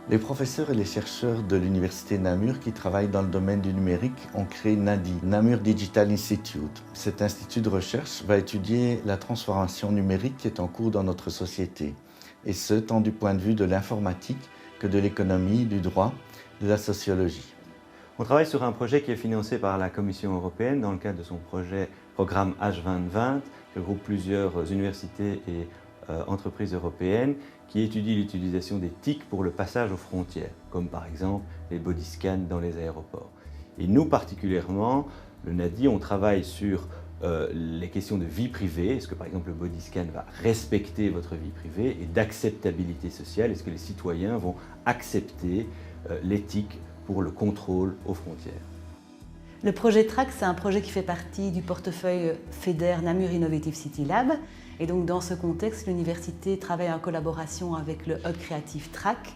Les professeurs et les chercheurs de l'Université Namur qui travaillent dans le domaine du numérique ont créé NADI, Namur Digital Institute. Cet institut de recherche va étudier la transformation numérique qui est en cours dans notre société, et ce, tant du point de vue de l'informatique que de l'économie, du droit, de la sociologie. On travaille sur un projet qui est financé par la Commission européenne dans le cadre de son programme H2020, qui regroupe plusieurs universités et entreprises européennes qui étudient l'utilisation des TIC pour le passage aux frontières, comme par exemple les body scans dans les aéroports. Et nous particulièrement, le NADI, on travaille sur les questions de vie privée. Est-ce que par exemple le body scan va respecter votre vie privée, et d'acceptabilité sociale. Est-ce que les citoyens vont accepter l'éthique pour le contrôle aux frontières? Le projet TRAC, c'est un projet qui fait partie du portefeuille FEDER Namur Innovative City Lab. Et donc dans ce contexte, l'université travaille en collaboration avec le Hub Créatif TRAC,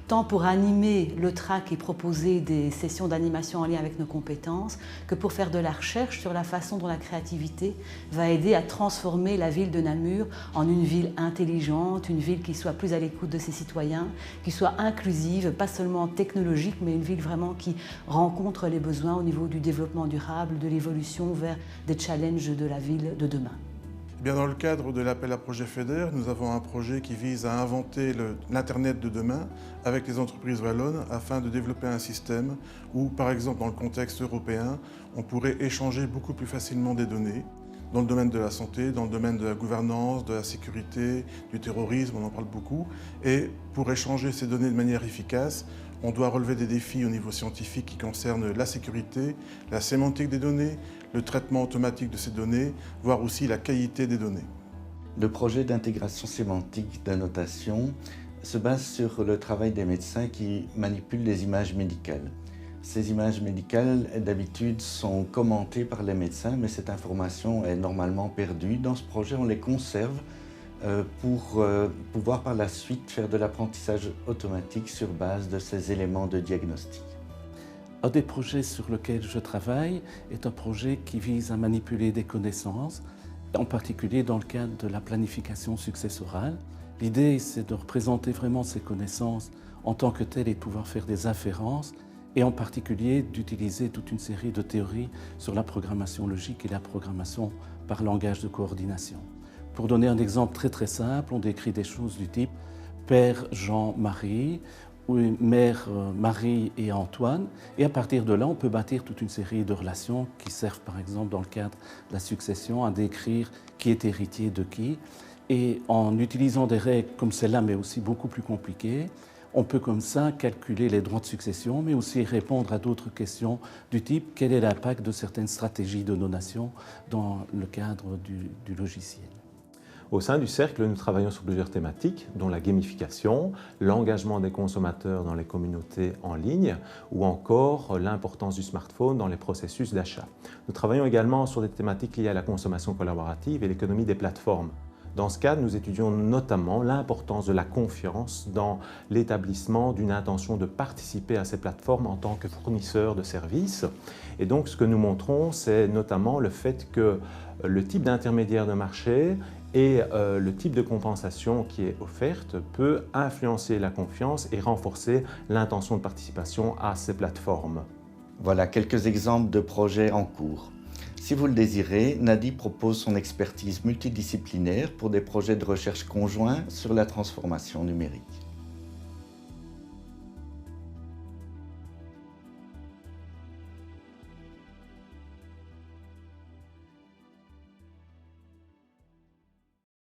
tant pour animer le TRAC et proposer des sessions d'animation en lien avec nos compétences, que pour faire de la recherche sur la façon dont la créativité va aider à transformer la ville de Namur en une ville intelligente, une ville qui soit plus à l'écoute de ses citoyens, qui soit inclusive, pas seulement technologique, mais une ville vraiment qui rencontre les besoins au niveau du développement durable, de l'évolution vers des challenges de la ville de demain. Bien, dans le cadre de l'appel à projet FEDER, nous avons un projet qui vise à inventer l'Internet de demain avec les entreprises wallonnes afin de développer un système où, par exemple, dans le contexte européen, on pourrait échanger beaucoup plus facilement des données dans le domaine de la santé, dans le domaine de la gouvernance, de la sécurité, du terrorisme, on en parle beaucoup. Et pour échanger ces données de manière efficace, on doit relever des défis au niveau scientifique qui concernent la sécurité, la sémantique des données, le traitement automatique de ces données, voire aussi la qualité des données. Le projet d'intégration sémantique d'annotation se base sur le travail des médecins qui manipulent les images médicales. Ces images médicales, d'habitude, sont commentées par les médecins, mais cette information est normalement perdue. Dans ce projet, on les conserve pour pouvoir par la suite faire de l'apprentissage automatique sur base de ces éléments de diagnostic. Un des projets sur lesquels je travaille est un projet qui vise à manipuler des connaissances, en particulier dans le cadre de la planification successorale. L'idée, c'est de représenter vraiment ces connaissances en tant que telles et de pouvoir faire des inférences, et en particulier d'utiliser toute une série de théories sur la programmation logique et la programmation par langage de coordination. Pour donner un exemple très simple, on décrit des choses du type Père Jean-Marie ou Mère Marie et Antoine, et à partir de là, on peut bâtir toute une série de relations qui servent par exemple dans le cadre de la succession à décrire qui est héritier de qui. Et en utilisant des règles comme celle-là, mais aussi beaucoup plus compliquées, on peut comme ça calculer les droits de succession, mais aussi répondre à d'autres questions du type quel est l'impact de certaines stratégies de donation dans le cadre du logiciel. Au sein du cercle, nous travaillons sur plusieurs thématiques, dont la gamification, l'engagement des consommateurs dans les communautés en ligne ou encore l'importance du smartphone dans les processus d'achat. Nous travaillons également sur des thématiques liées à la consommation collaborative et l'économie des plateformes. Dans ce cadre, nous étudions notamment l'importance de la confiance dans l'établissement d'une intention de participer à ces plateformes en tant que fournisseur de services. Et donc, ce que nous montrons, c'est notamment le fait que le type d'intermédiaire de marché et le type de compensation qui est offerte peut influencer la confiance et renforcer l'intention de participation à ces plateformes. Voilà quelques exemples de projets en cours. Si vous le désirez, NADI propose son expertise multidisciplinaire pour des projets de recherche conjoints sur la transformation numérique.